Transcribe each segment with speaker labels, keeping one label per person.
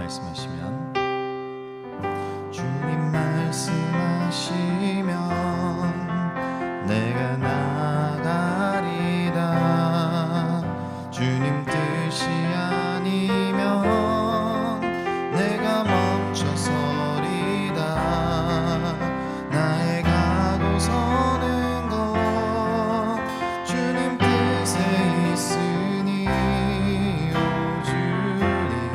Speaker 1: 말씀하시면 주님 말씀하시면 내가 나가리라. 주님 뜻이 아니면 내가 멈춰서리다. 나의 가고 서는 것 주님 뜻에 있으니 오 주님 나를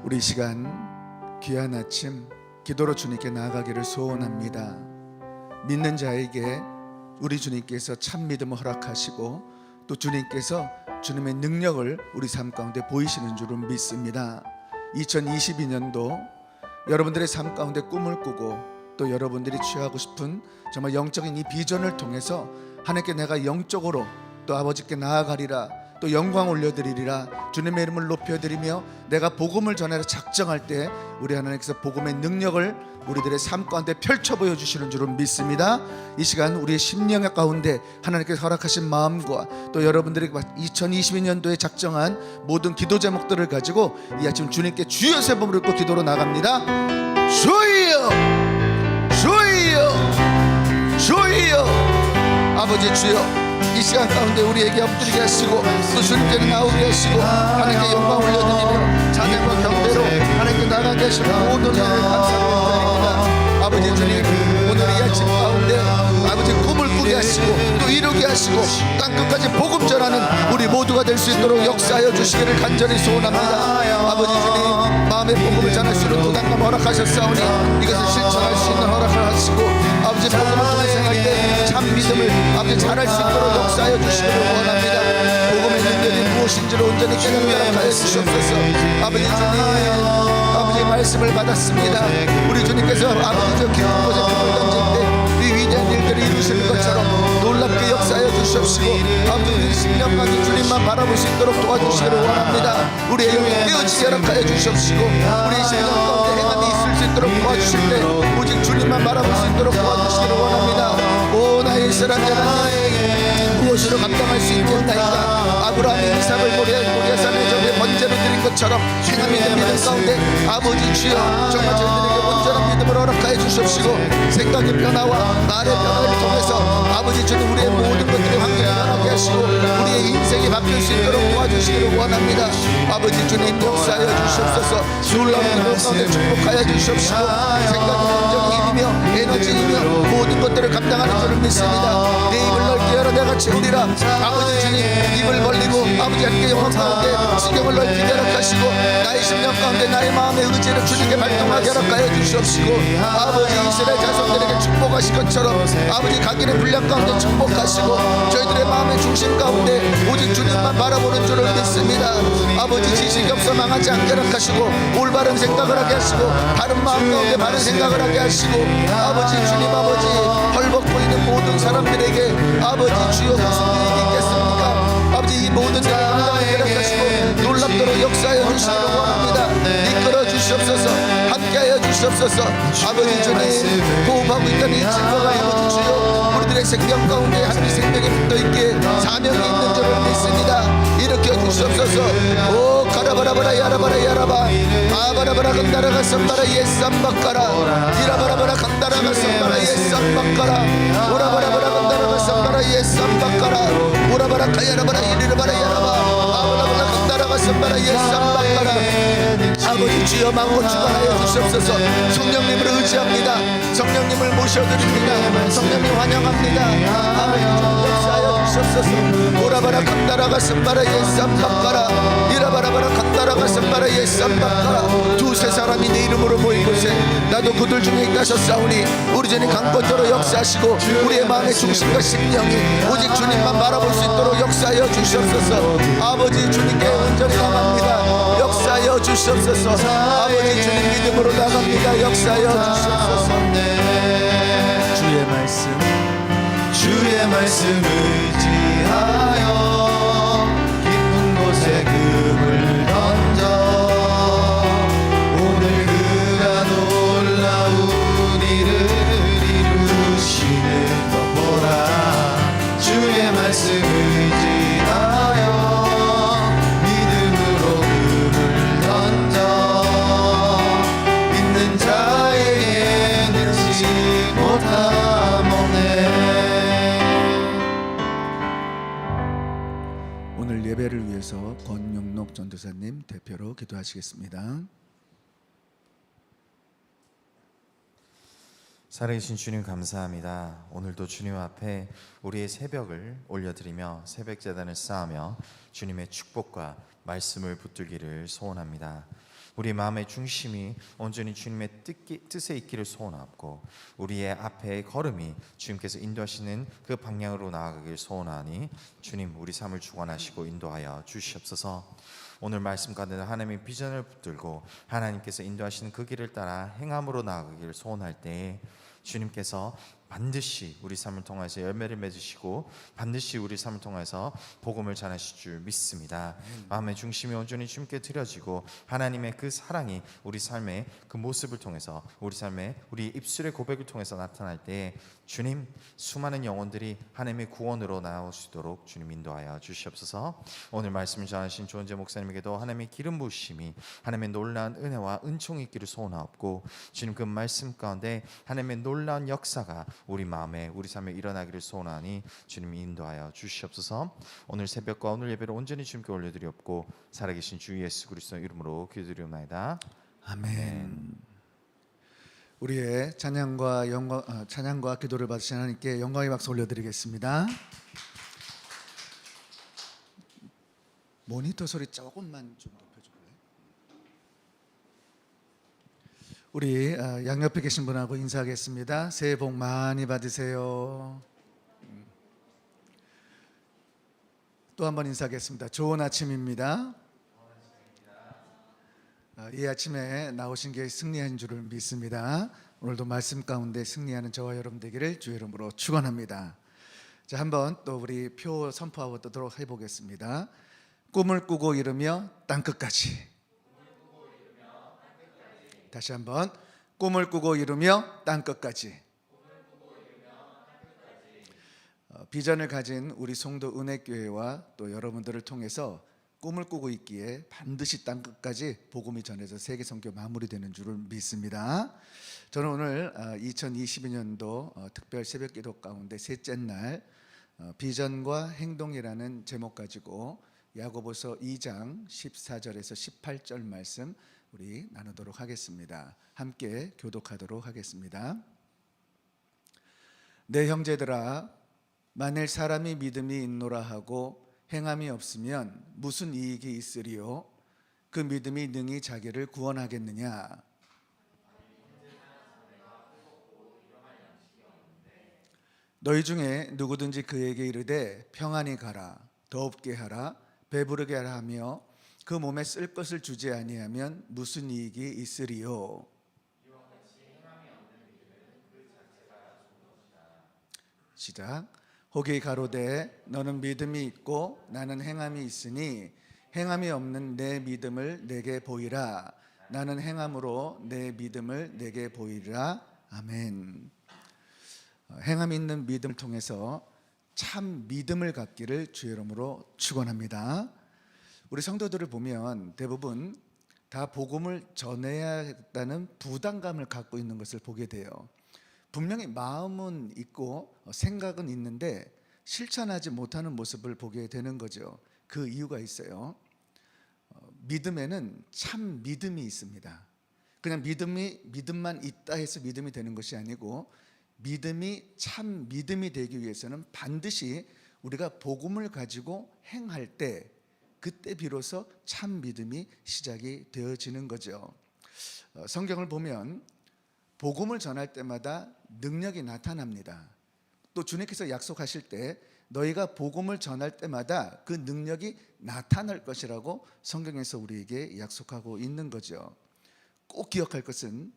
Speaker 2: 우리 이 시간 귀한 아침 기도로 주님께 나아가기를 소원합니다. 믿는 자에게 우리 주님께서 참 믿음을 허락하시고 또 주님께서 주님의 능력을 우리 삶 가운데 보이시는 줄은 믿습니다. 2022년도 여러분들의 삶 가운데 꿈을 꾸고 또 여러분들이 취하고 싶은 정말 영적인 이 비전을 통해서 하나님께 내가 영적으로 또 아버지께 나아가리라, 또 영광 올려드리리라, 주님의 이름을 높여드리며 내가 복음을 전하려 작정할 때 우리 하나님께서 복음의 능력을 우리들의 삶 가운데 펼쳐 보여주시는 줄은 믿습니다. 이 시간 우리의 심령 가운데 하나님께서 허락하신 마음과 또 여러분들이 2022년도에 작정한 모든 기도 제목들을 가지고 이 아침 주님께 주여 세 번 부르고 기도로 나갑니다. 주여 주여 주여. 아버지 주여, 이 시간 가운데 우리에게 엎드리게 하시고 또 주님께 나오게 하시고 하나님께 영광 올려드리며 자녀과 경배로 하나님께 나가게 하시고 모든 은혜를 감사를 드립니다. 아버지 주님, 오늘 이 아침 가운데 아버지 꿈을 꾸게 하시고 또 이루게 하시고 땅끝까지 복음 전하는 우리 모두가 될 수 있도록 역사하여 주시기를 간절히 소원합니다. 아버지 주님, 마음의 복음을 전할 수 있는 도당감 허락하셨사오니 이것을 실천할 수 있는 허락을 하시고 아버지 복음을 통해 생활 때 참 믿음을 아버지 잘할 수 있도록 역사하여 주시기를 원합니다. 복음의 능력이 무엇인지를 온전히 깨닫게 하여 주시옵소서. 아버지 주님, 아버지의 말씀을 받았습니다. 우리 주님께서 아버지 저 깊은 곳에 불을 던질 때 이 위대한 일들을 이루시는 것처럼 놀랍게 역사하여 주시옵시고 아버지 우리 10년 가운데 주님만 바라볼 수 있도록 도와주시기를 원합니다. 우리의 영이 깨어지게 허락하여 주시옵시고 우리 10년 가운데 행함이 있을 수 있도록 도와주실 때 오직 주님만 바라볼 수 있도록 도와주시기를 원합니다. 오 나의 이스라엘 하나님, 무엇으로 감당할 수 있겠나이까. 아브라함이 이삭을 모리아 산에 저의 번제로 드린 것처럼 행함이 있는 믿음 가운데 아버지 주여 정말 저희들에게 온전한 믿음을 허락하여 주시옵시고 생각의 변화와 말의 변화를 통해서 아버지 주님 우리의 모든 것들이 환경이 변하게 하시고 우리의 인생이 바뀔 수 있도록 도와주시기를 원합니다. 아버지 주님 역사하여 주시옵소서. 놀라운 기도 가운데 축복하여 주시옵시고 생각이 감정이 힘이며 에너지이며 모든 것들을 감당하는 줄을 믿습니다. 내 입을 넓게 열어 내가 채우리라. 아버지 주님 입을 벌리고 아버지 하나님께 영광 가운데 지경을 넓히게 허락하시고 나의 심령 가운데 나의 마음의 의지를 주님께 발동하게 허락하여 주시옵시고 아버지 이스라엘 자손들에게 축복하신 것처럼 아버지 각인의 분량 가운데 축복하시고 저희들의 마음의 중심 가운데 오직 주님만 바라보는 줄을 믿습니다. 아버지 지식이 없어 망하지 않게 허락하시고 올바른 생각을 하게 하시고 바른 마음 가운데 바른 생각을 하게 하시고 아버지 주님 아버지 헐벗고 있는 모든 사람들에게 아버지 주여 무슨 일이 있겠습니까. 아버지 이 모든 일을 감당하게 허락하시고 놀랍도록 역사하여 주시기를 원합니다. 이끌어 주시옵소서. 함께하여 주시옵소서. 아버지 주님 호흡하고 있다는 이 증거가 아버지 주여 우리들의 생명 가운데 하나님의 생명이 붙어있기에 사명이 있는 줄을 믿습니다. 일으켜 주시옵소서. 오 가라바라바라 야라바라 야라바 아바라바라 간다라가 썸바라 예쌈바까라 이라바라바라 간다라가 썸바라 예쌈바까라 오라바라바라 간다라가 썸바라 예쌈바까라 오라바라 가야라바라 이리라바라 야라바 아바라바라 간다라가 썸바라 예쌈바까라. 아버지 주여 마음껏 주관하여 주시옵소서. 성령님을 의지합니다. 성령님을 모셔드립니다. 성령님 환영합니다. 아버지 역사하여 주시옵소서. 오라바라 간다라가 썸바라 예쌈바까라 이라바라바라 간다라가 썸바라 예쌈바까라. 두세 사람이 내 이름으로 모인 곳에 나도 그들 중에 있다 하셨사오니 우리 주님 강권적으로 역사하시고 우리의 마음의 중심과 심령이 오직 주님만 바라볼 수 있도록 역사하여 주시옵소서. 아버지 주님께 온전히 나갑니다. 역사하여 주시옵소서. 아버지 주님 믿음으로 나갑니다. 역사하여 주시옵소서.
Speaker 1: 주의 말씀 의지하여 깊은 곳에 금을 던져 오늘 그가 놀라운 일을 이루시는 것 보라. 주의 말씀 의지하여 믿음으로 금을 던져 믿는 자에게 능치 못하모네.
Speaker 2: 오늘 예배를 위해서 권영록 전도사님 대표로 기도하시겠습니다.
Speaker 3: 살아계신 주님 감사합니다. 오늘도 주님 앞에 우리의 새벽을 올려드리며 새벽 제단을 쌓으며 주님의 축복과 말씀을 붙들기를 소원합니다. 우리 마음의 중심이 온전히 주님의 뜻에 있기를 소원하고 우리의 앞에 걸음이 주님께서 인도하시는 그 방향으로 나아가길 소원하니 주님 우리 삶을 주관하시고 인도하여 주시옵소서. 오늘 말씀 가운데 하나님의 비전을 붙들고 하나님께서 인도하시는 그 길을 따라 행함으로 나아가기를 소원할 때에 주님께서 반드시 우리 삶을 통해서 열매를 맺으시고 반드시 우리 삶을 통해서 복음을 전하실 줄 믿습니다. 마음의 중심이 온전히 주님께 드려지고 하나님의 그 사랑이 우리 삶의 그 모습을 통해서 우리 삶의 우리 입술의 고백을 통해서 나타날 때 주님 수많은 영혼들이 하나님의 구원으로 나오시도록 주님 인도하여 주시옵소서. 오늘 말씀을 전하신 조은재 목사님에게도 하나님의 기름 부으심이 하나님의 놀라운 은혜와 은총이 있기를 소원하옵고 주님 그 말씀 가운데 하나님의 놀라운 역사가 우리 마음에 우리 삶에 일어나기를 소원하니 주님 인도하여 주시옵소서. 오늘 새벽과 오늘 예배를 온전히 주님께 올려드리옵고 살아계신 주 예수 그리스도의 이름으로 기도드리옵나이다.
Speaker 2: 아멘. 우리의 찬양과 기도를 받으신 하나님께 영광의 박수 올려드리겠습니다. 모니터 소리 조금만 좀 높여줄래요? 우리 양옆에 계신 분하고 인사하겠습니다. 새해 복 많이 받으세요. 또 한 번 인사하겠습니다. 좋은 아침입니다. 이 아침에 나오신 게 승리한 줄을 믿습니다. 오늘도 말씀 가운데 승리하는 저와 여러분 되기를 주의 이름으로 축원합니다. 자, 한번 또 우리 표 선포하고 뜨도록 해보겠습니다. 꿈을 꾸고 이루며 땅끝까지. 다시 한번 꿈을 꾸고 이루며 땅끝까지. 비전을 가진 우리 송도 은혜교회와 또 여러분들을 통해서 꿈을 꾸고 있기에 반드시 땅끝까지 복음이 전해져 세계 선교 마무리되는 줄을 믿습니다. 저는 오늘 2022년도 특별 새벽기도 가운데 셋째 날 비전과 행동이라는 제목 가지고 야고보서 2장 14절에서 18절 말씀 우리 나누도록 하겠습니다. 함께 교독하도록 하겠습니다. 내 형제들아, 만일 사람이 믿음이 있노라 하고 행함이 없으면 무슨 이익이 있으리요? 그 믿음이 능히 자기를 구원하겠느냐? 너희 중에 누구든지 그에게 이르되 평안히 가라, 더웁게 하라, 배부르게 하라 하며 그 몸에 쓸 것을 주지 아니하면 무슨 이익이 있으리요? 시작. 혹이 가로되 너는 믿음이 있고 나는 행함이 있으니 행함이 없는 내 믿음을 내게 보이라. 나는 행함으로 내 믿음을 내게 보이라. 아멘. 행함 있는 믿음을 통해서 참 믿음을 갖기를 주의 이름으로 축원합니다. 우리 성도들을 보면 대부분 다 복음을 전해야겠다는 부담감을 갖고 있는 것을 보게 돼요. 분명히 마음은 있고 생각은 있는데 실천하지 못하는 모습을 보게 되는 거죠. 그 이유가 있어요. 믿음에는 참 믿음이 있습니다. 그냥 믿음만 있다 해서 믿음이 되는 것이 아니고 믿음이 참 믿음이 되기 위해서는 반드시 우리가 복음을 가지고 행할 때 그때 비로소 참 믿음이 시작이 되어지는 거죠. 성경을 보면 복음을 전할 때마다 능력이 나타납니다. 또 주님께서 약속하실 때 너희가 복음을 전할 때마다 그 능력이 나타날 것이라고 성경에서 우리에게 약속하고 있는 거죠. 꼭 기억할 것은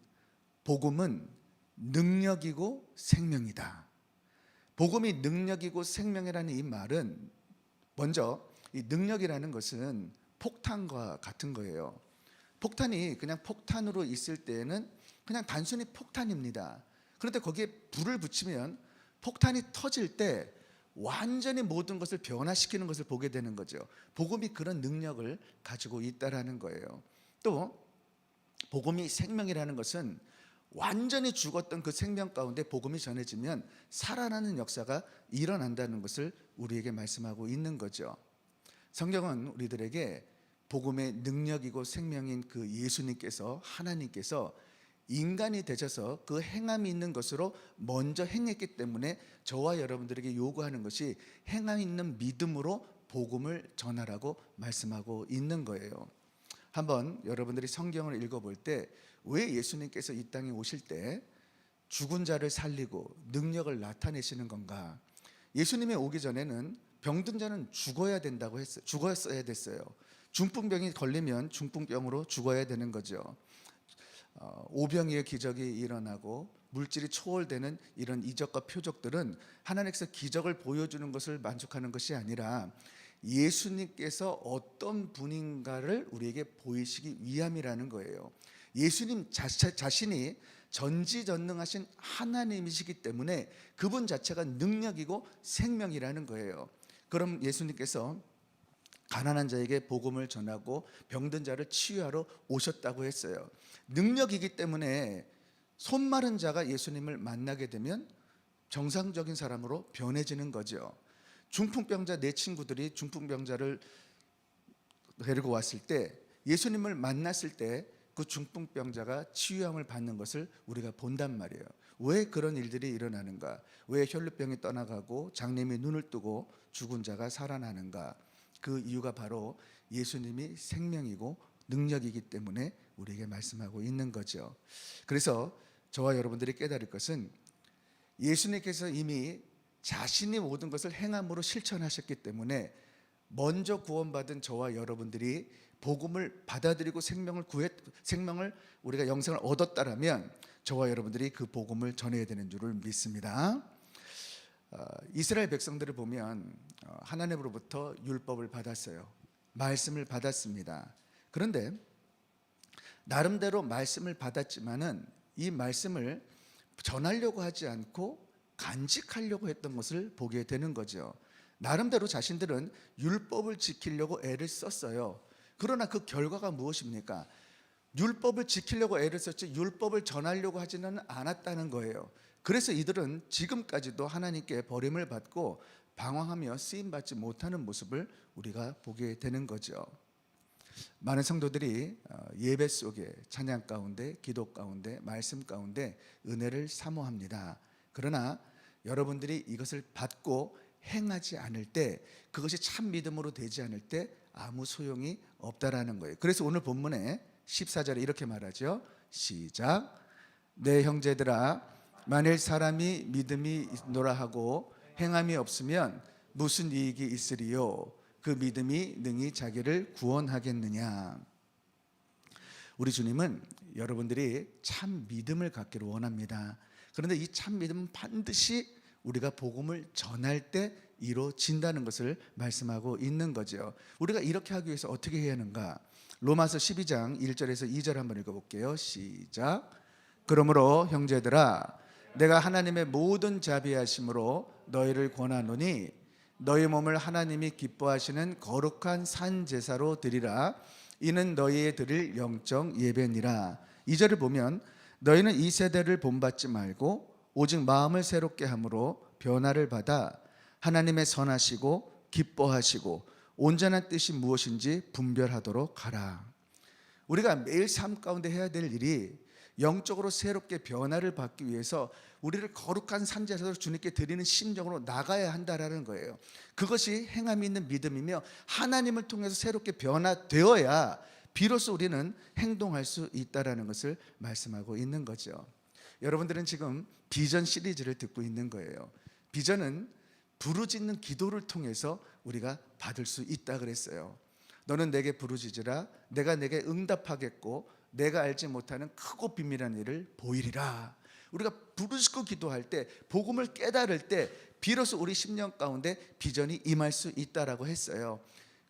Speaker 2: 복음은 능력이고 생명이다. 복음이 능력이고 생명이라는 이 말은 먼저 이 능력이라는 것은 폭탄과 같은 거예요. 폭탄이 그냥 폭탄으로 있을 때에는 그냥 단순히 폭탄입니다. 그런데 거기에 불을 붙이면 폭탄이 터질 때 완전히 모든 것을 변화시키는 것을 보게 되는 거죠. 복음이 그런 능력을 가지고 있다라는 거예요. 또 복음이 생명이라는 것은 완전히 죽었던 그 생명 가운데 복음이 전해지면 살아나는 역사가 일어난다는 것을 우리에게 말씀하고 있는 거죠. 성경은 우리들에게 복음의 능력이고 생명인 그 예수님께서 하나님께서 인간이 되셔서 그 행함이 있는 것으로 먼저 행했기 때문에 저와 여러분들에게 요구하는 것이 행함 있는 믿음으로 복음을 전하라고 말씀하고 있는 거예요. 한번 여러분들이 성경을 읽어볼 때 왜 예수님께서 이 땅에 오실 때 죽은 자를 살리고 능력을 나타내시는 건가? 예수님이 오기 전에는 병든 자는 죽어야 된다고 했어요. 죽었어야 됐어요. 중풍병이 걸리면 중풍병으로 죽어야 되는 거죠. 오병이의 기적이 일어나고 물질이 초월되는 이런 이적과 표적들은 하나님께서 기적을 보여주는 것을 만족하는 것이 아니라 예수님께서 어떤 분인가를 우리에게 보이시기 위함이라는 거예요. 예수님 자신이 전지전능하신 하나님이시기 때문에 그분 자체가 능력이고 생명이라는 거예요. 그럼 예수님께서 가난한 자에게 복음을 전하고 병든 자를 치유하러 오셨다고 했어요. 능력이기 때문에 손 마른 자가 예수님을 만나게 되면 정상적인 사람으로 변해지는 거죠. 중풍병자 내 친구들이 중풍병자를 데리고 왔을 때 예수님을 만났을 때 그 중풍병자가 치유함을 받는 것을 우리가 본단 말이에요. 왜 그런 일들이 일어나는가? 왜 혈루병이 떠나가고 장님이 눈을 뜨고 죽은 자가 살아나는가? 그 이유가 바로 예수님이 생명이고 능력이기 때문에 우리에게 말씀하고 있는 거죠. 그래서 저와 여러분들이 깨달을 것은 예수님께서 이미 자신이 모든 것을 행함으로 실천하셨기 때문에 먼저 구원받은 저와 여러분들이 복음을 받아들이고 생명을 우리가 영생을 얻었다라면 저와 여러분들이 그 복음을 전해야 되는 줄을 믿습니다. 이스라엘 백성들을 보면 하나님으로부터 율법을 받았어요. 말씀을 받았습니다. 그런데 나름대로 말씀을 받았지만은 이 말씀을 전하려고 하지 않고 간직하려고 했던 것을 보게 되는 거죠. 나름대로 자신들은 율법을 지키려고 애를 썼어요. 그러나 그 결과가 무엇입니까? 율법을 지키려고 애를 썼지 율법을 전하려고 하지는 않았다는 거예요. 그래서 이들은 지금까지도 하나님께 버림을 받고 방황하며 쓰임받지 못하는 모습을 우리가 보게 되는 거죠. 많은 성도들이 예배 속에 찬양 가운데, 기도 가운데, 말씀 가운데 은혜를 사모합니다. 그러나 여러분들이 이것을 받고 행하지 않을 때, 그것이 참 믿음으로 되지 않을 때 아무 소용이 없다라는 거예요. 그래서 오늘 본문에 14절에 이렇게 말하죠. 시작. 내 형제들아, 만일 사람이 믿음이 있노라 하고 행함이 없으면 무슨 이익이 있으리요? 그 믿음이 능히 자기를 구원하겠느냐? 우리 주님은 여러분들이 참 믿음을 갖기를 원합니다. 그런데 이 참 믿음은 반드시 우리가 복음을 전할 때 이루어진다는 것을 말씀하고 있는 거죠. 우리가 이렇게 하기 위해서 어떻게 해야 하는가? 로마서 12장 1절에서 2절 한번 읽어볼게요. 시작. 그러므로 형제들아, 내가 하나님의 모든 자비하심으로 너희를 권하노니 너희 몸을 하나님이 기뻐하시는 거룩한 산 제사로 드리라. 이는 너희의 드릴 영적 예배니라. 2절을 보면 너희는 이 세대를 본받지 말고 오직 마음을 새롭게 함으로 변화를 받아 하나님의 선하시고 기뻐하시고 온전한 뜻이 무엇인지 분별하도록 하라. 우리가 매일 삶 가운데 해야 될 일이 영적으로 새롭게 변화를 받기 위해서 우리를 거룩한 산제사로 주님께 드리는 심정으로 나가야 한다라는 거예요. 그것이 행함이 있는 믿음이며 하나님을 통해서 새롭게 변화되어야 비로소 우리는 행동할 수 있다라는 것을 말씀하고 있는 거죠. 여러분들은 지금 비전 시리즈를 듣고 있는 거예요. 비전은 부르짖는 기도를 통해서 우리가 받을 수 있다 그랬어요. 너는 내게 부르짖으라, 내가 내게 응답하겠고 내가 알지 못하는 크고 비밀한 일을 보이리라. 우리가 부르짖고 기도할 때, 복음을 깨달을 때 비로소 우리 심령 가운데 비전이 임할 수 있다라고 했어요.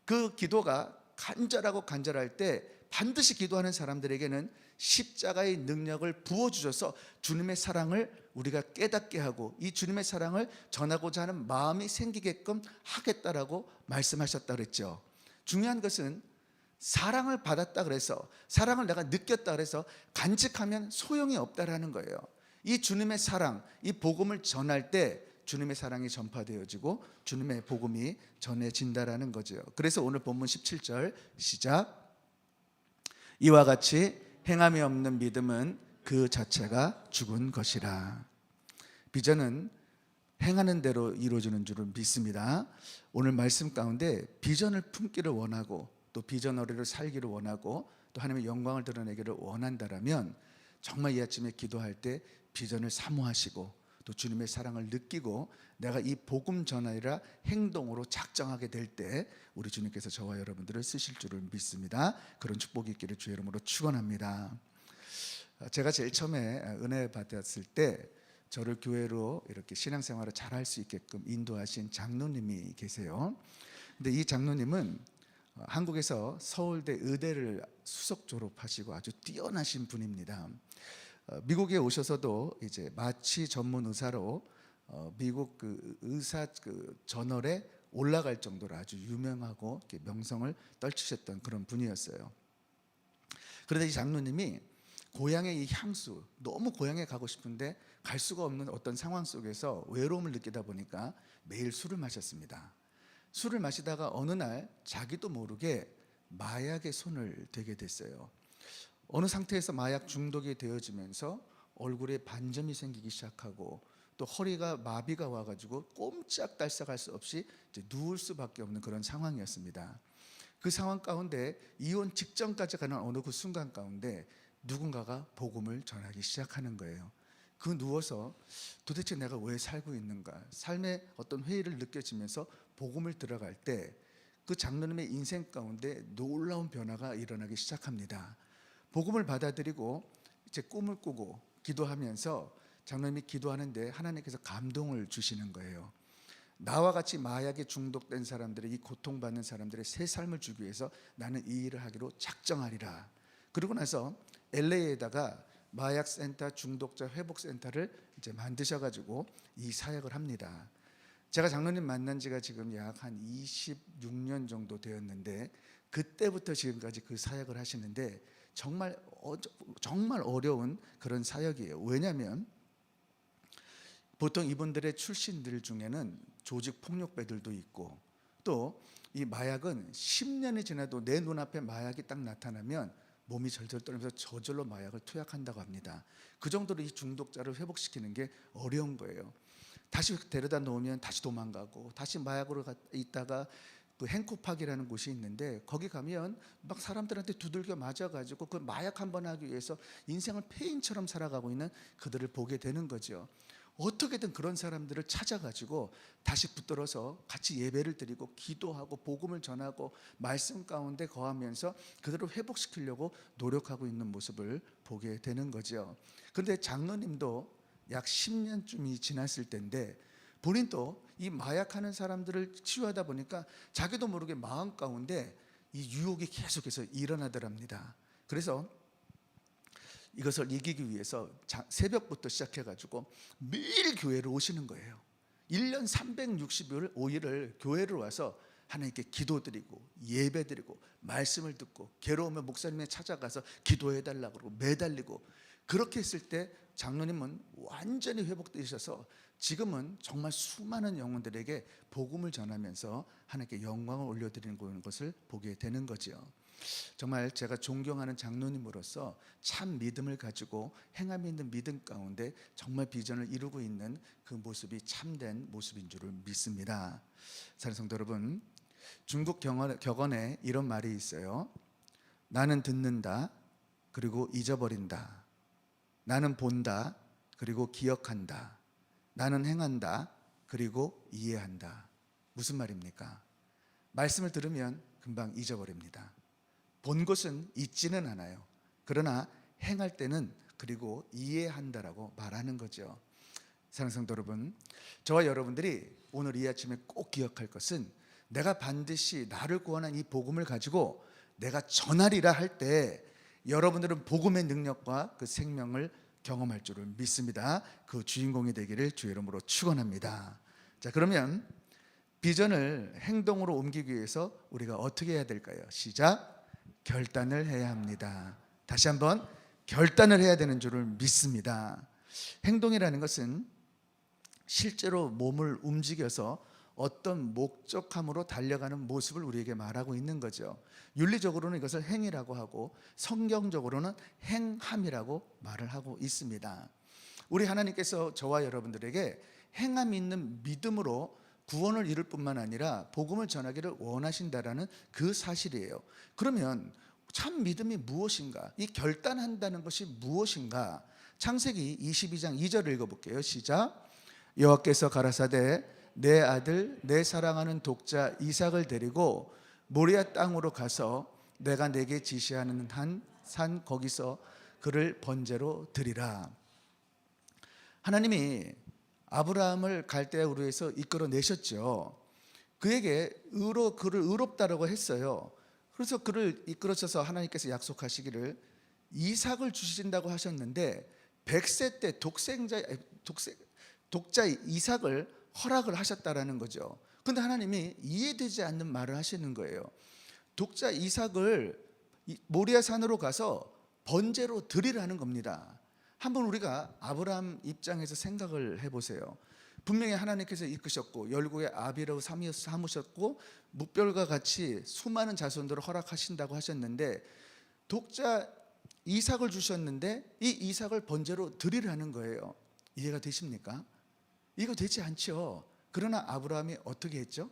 Speaker 2: 그 기도가 간절할 때 반드시 기도하는 사람들에게는 십자가의 능력을 부어주셔서 주님의 사랑을 우리가 깨닫게 하고 이 주님의 사랑을 전하고자 하는 마음이 생기게끔 하겠다라고 말씀하셨다 그랬죠. 중요한 것은 사랑을 받았다 그래서, 사랑을 내가 느꼈다 그래서 간직하면 소용이 없다라는 거예요. 이 주님의 사랑, 이 복음을 전할 때 주님의 사랑이 전파되어지고 주님의 복음이 전해진다라는 거죠. 그래서 오늘 본문 17절 시작. 이와 같이 행함이 없는 믿음은 그 자체가 죽은 것이라. 비전은 행하는 대로 이루어지는 줄을 믿습니다. 오늘 말씀 가운데 비전을 품기를 원하고 또 비전어리로 살기를 원하고 또 하나님의 영광을 드러내기를 원한다라면 정말 이 아침에 기도할 때 비전을 사모하시고 또 주님의 사랑을 느끼고 내가 이 복음 전하리라 행동으로 작정하게 될 때 우리 주님께서 저와 여러분들을 쓰실 줄을 믿습니다. 그런 축복이 있기를 주의 이름으로 축원합니다. 제가 제일 처음에 은혜 받았을 때 저를 교회로 이렇게 신앙생활을 잘할 수 있게끔 인도하신 장로님이 계세요. 근데 이 장로님은 한국에서 서울대 의대를 수석 졸업하시고 아주 뛰어나신 분입니다. 미국에 오셔서도 이제 마취 전문 의사로 미국 그 의사 그 저널에 올라갈 정도로 아주 유명하고 명성을 떨치셨던 그런 분이었어요. 그런데 이 장로님이 고향의 이 향수, 너무 고향에 가고 싶은데 갈 수가 없는 어떤 상황 속에서 외로움을 느끼다 보니까 매일 술을 마셨습니다. 술을 마시다가 어느 날 자기도 모르게 마약에 손을 대게 됐어요. 어느 상태에서 마약 중독이 되어지면서 얼굴에 반점이 생기기 시작하고 또 허리가 마비가 와가지고 꼼짝달싹할 수 없이 이제 누울 수밖에 없는 그런 상황이었습니다. 그 상황 가운데 이혼 직전까지 가는 어느 그 순간 가운데 누군가가 복음을 전하기 시작하는 거예요. 그 누워서 도대체 내가 왜 살고 있는가, 삶의 어떤 회의를 느껴지면서 복음을 들어갈 때 그 장로님의 인생 가운데 놀라운 변화가 일어나기 시작합니다. 복음을 받아들이고 이제 꿈을 꾸고 기도하면서 장로님이 기도하는데 하나님께서 감동을 주시는 거예요. 나와 같이 마약에 중독된 사람들의 이 고통받는 사람들의 새 삶을 주기 위해서 나는 이 일을 하기로 작정하리라. 그러고 나서 LA에다가 마약센터 중독자 회복센터를 이제 만드셔가지고 이 사역을 합니다. 제가 장로님 만난 지가 지금 약 한 26년 정도 되었는데 그때부터 지금까지 그 사역을 하시는데 정말 어려운 그런 사역이에요. 왜냐하면 보통 이분들의 출신들 중에는 조직 폭력배들도 있고 또 이 마약은 10년이 지나도 내 눈앞에 마약이 딱 나타나면 몸이 절절 떨면서 저절로 마약을 투약한다고 합니다. 그 정도로 이 중독자를 회복시키는 게 어려운 거예요. 다시 데려다 놓으면 다시 도망가고 다시 마약으로 있다가 그 행코팍이라는 곳이 있는데 거기 가면 막 사람들한테 두들겨 맞아가지고 그 마약 한번 하기 위해서 인생을 폐인처럼 살아가고 있는 그들을 보게 되는 거죠. 어떻게든 그런 사람들을 찾아가지고 다시 붙들어서 같이 예배를 드리고 기도하고 복음을 전하고 말씀 가운데 거하면서 그들을 회복시키려고 노력하고 있는 모습을 보게 되는 거죠. 그런데 장로님도 약 10년쯤이 지났을 때인데 본인도 이 마약하는 사람들을 치유하다 보니까 자기도 모르게 마음 가운데 이 유혹이 계속해서 일어나더랍니다. 그래서 이것을 이기기 위해서 새벽부터 시작해가지고 매일 교회를 오시는 거예요. 1년 365일을 교회를 와서 하나님께 기도드리고 예배드리고 말씀을 듣고 괴로우면 목사님에 찾아가서 기도해달라고 그러고 매달리고 그렇게 했을 때 장로님은 완전히 회복되셔서 지금은 정말 수많은 영혼들에게 복음을 전하면서 하나님께 영광을 올려드리는 것을 보게 되는 거죠. 정말 제가 존경하는 장로님으로서 참 믿음을 가지고 행함이 있는 믿음 가운데 정말 비전을 이루고 있는 그 모습이 참된 모습인 줄을 믿습니다. 사랑하는 성도 여러분, 중국 격언에 이런 말이 있어요. 나는 듣는다 그리고 잊어버린다. 나는 본다 그리고 기억한다. 나는 행한다 그리고 이해한다. 무슨 말입니까? 말씀을 들으면 금방 잊어버립니다. 본 것은 잊지는 않아요. 그러나 행할 때는 그리고 이해한다라고 말하는 거죠. 사랑하는 성도 여러분, 저와 여러분들이 오늘 이 아침에 꼭 기억할 것은 내가 반드시 나를 구원한 이 복음을 가지고 내가 전하리라 할 때 여러분들은 복음의 능력과 그 생명을 경험할 줄을 믿습니다. 그 주인공이 되기를 주의 이름으로 축원합니다. 자, 그러면 비전을 행동으로 옮기기 위해서 우리가 어떻게 해야 될까요? 시작. 결단을 해야 합니다. 다시 한번 결단을 해야 되는 줄을 믿습니다. 행동이라는 것은 실제로 몸을 움직여서 어떤 목적함으로 달려가는 모습을 우리에게 말하고 있는 거죠. 윤리적으로는 이것을 행위라고 하고 성경적으로는 행함이라고 말을 하고 있습니다. 우리 하나님께서 저와 여러분들에게 행함 있는 믿음으로 구원을 이룰 뿐만 아니라 복음을 전하기를 원하신다라는 그 사실이에요. 그러면 참 믿음이 무엇인가? 이 결단한다는 것이 무엇인가? 창세기 22장 2절을 읽어볼게요. 시작. 여호와께서 가라사대 내 아들 내 사랑하는 독자 이삭을 데리고 모리아 땅으로 가서 내가 내게 지시하는 한 산 거기서 그를 번제로 드리라. 하나님이 아브라함을 갈대아 우르에서 이끌어내셨죠. 그에게 그를 의롭다라고 했어요. 그래서 그를 이끌어셔서 하나님께서 약속하시기를 이삭을 주신다고 하셨는데 100세 때 독자 이삭을 허락을 하셨다라는 거죠. 그런데 하나님이 이해되지 않는 말을 하시는 거예요. 독자 이삭을 모리아 산으로 가서 번제로 드리라는 겁니다. 한번 우리가 아브라함 입장에서 생각을 해보세요. 분명히 하나님께서 이끄셨고 열국의 아비라고 삼으셨고 묵별과 같이 수많은 자손들을 허락하신다고 하셨는데 독자 이삭을 주셨는데 이 이삭을 번제로 드리라는 거예요. 이해가 되십니까? 이거 되지 않죠. 그러나 아브라함이 어떻게 했죠?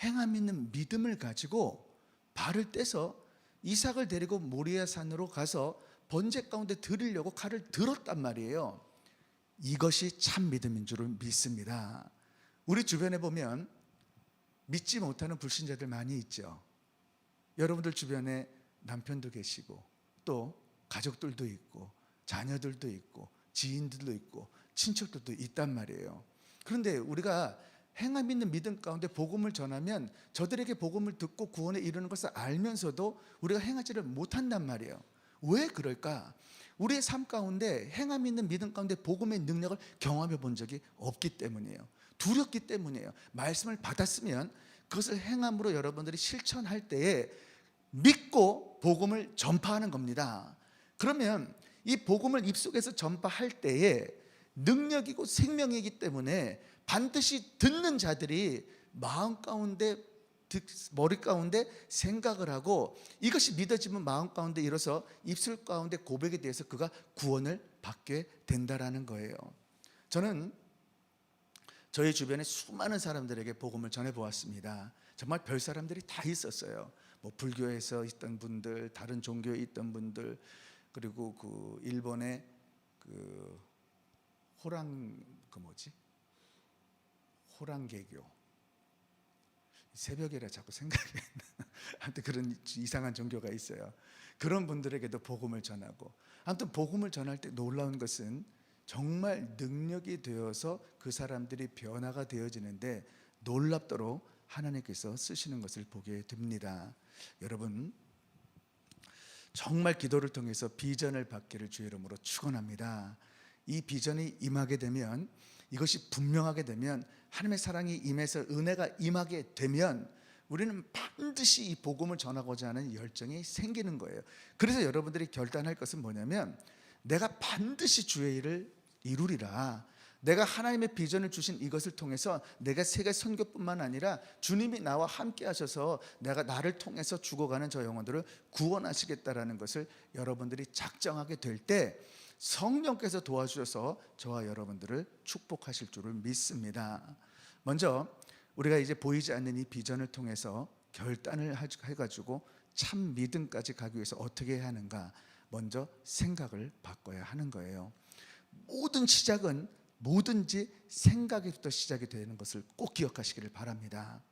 Speaker 2: 행함 있는 믿음을 가지고 발을 떼서 이삭을 데리고 모리아 산으로 가서 번제 가운데 드리려고 칼을 들었단 말이에요. 이것이 참 믿음인 줄을 믿습니다. 우리 주변에 보면 믿지 못하는 불신자들 많이 있죠. 여러분들 주변에 남편도 계시고 또 가족들도 있고 자녀들도 있고 지인들도 있고 친척들도 있단 말이에요. 그런데 우리가 행함 있는 믿음 가운데 복음을 전하면 저들에게 복음을 듣고 구원에 이르는 것을 알면서도 우리가 행하지를 못한단 말이에요. 왜 그럴까? 우리의 삶 가운데 행함 있는 믿음 가운데 복음의 능력을 경험해 본 적이 없기 때문이에요. 두렵기 때문이에요. 말씀을 받았으면 그것을 행함으로 여러분들이 실천할 때에 믿고 복음을 전파하는 겁니다. 그러면 이 복음을 입속에서 전파할 때에 능력이고 생명이기 때문에 반드시 듣는 자들이 마음 가운데 머리 가운데 생각을 하고 이것이 믿어지면 마음 가운데 일어서 입술 가운데 고백에 대해서 그가 구원을 받게 된다라는 거예요. 저는 저희 주변에 수많은 사람들에게 복음을 전해 보았습니다. 정말 별 사람들이 다 있었어요. 뭐 불교에서 있던 분들, 다른 종교에 있던 분들, 그리고 그 일본의 그 호랑개교, 새벽이라 자꾸 생각이 안 나. 아무튼 그런 이상한 종교가 있어요. 그런 분들에게도 복음을 전하고, 아무튼 복음을 전할 때 놀라운 것은 정말 능력이 되어서 그 사람들이 변화가 되어지는데 놀랍도록 하나님께서 쓰시는 것을 보게 됩니다. 여러분, 정말 기도를 통해서 비전을 받기를 주의 이름으로 축원합니다. 이 비전이 임하게 되면, 이것이 분명하게 되면, 하나님의 사랑이 임해서 은혜가 임하게 되면 우리는 반드시 이 복음을 전하고자 하는 열정이 생기는 거예요. 그래서 여러분들이 결단할 것은 뭐냐면, 내가 반드시 주의 일을 이루리라. 내가 하나님의 비전을 주신 이것을 통해서 내가 세계 선교뿐만 아니라 주님이 나와 함께 하셔서 나를 통해서 죽어가는 저 영혼들을 구원하시겠다라는 것을 여러분들이 작정하게 될 때 성령께서 도와주셔서 저와 여러분들을 축복하실 줄을 믿습니다. 먼저 우리가 이제 보이지 않는 이 비전을 통해서 결단을 해가지고 참 믿음까지 가기 위해서 어떻게 해야 하는가? 먼저 생각을 바꿔야 하는 거예요. 모든 시작은 뭐든지 생각에부터 시작이 되는 것을 꼭 기억하시기를 바랍니다.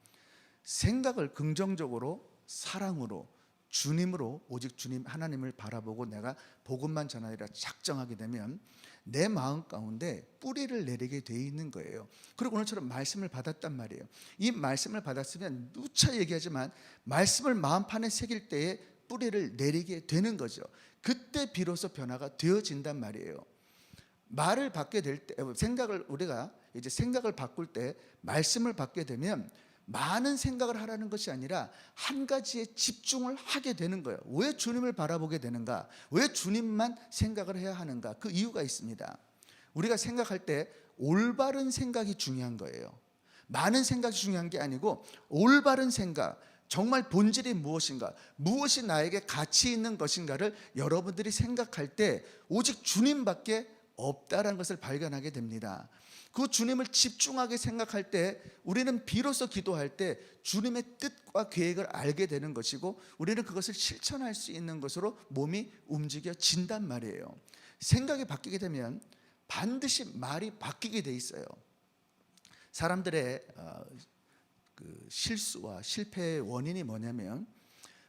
Speaker 2: 생각을 긍정적으로, 사랑으로, 주님으로, 오직 주님 하나님을 바라보고 내가 복음만 전하리라 작정하게 되면 내 마음 가운데 뿌리를 내리게 돼 있는 거예요. 그리고 오늘처럼 말씀을 받았단 말이에요. 이 말씀을 받았으면 누차 얘기하지만 말씀을 마음판에 새길 때에 뿌리를 내리게 되는 거죠. 그때 비로소 변화가 되어진단 말이에요. 말을 받게 될 때, 우리가 이제 생각을 바꿀 때 말씀을 받게 되면 많은 생각을 하라는 것이 아니라 한 가지에 집중을 하게 되는 거예요. 왜 주님을 바라보게 되는가? 왜 주님만 생각을 해야 하는가? 그 이유가 있습니다. 우리가 생각할 때 올바른 생각이 중요한 거예요. 많은 생각이 중요한 게 아니고 올바른 생각, 정말 본질이 무엇인가, 무엇이 나에게 가치 있는 것인가를 여러분들이 생각할 때 오직 주님밖에 없다라는 것을 발견하게 됩니다. 그 주님을 집중하게 생각할 때 우리는 비로소 기도할 때 주님의 뜻과 계획을 알게 되는 것이고 우리는 그것을 실천할 수 있는 것으로 몸이 움직여진단 말이에요. 생각이 바뀌게 되면 반드시 말이 바뀌게 돼 있어요. 사람들의 그 실수와 실패의 원인이 뭐냐면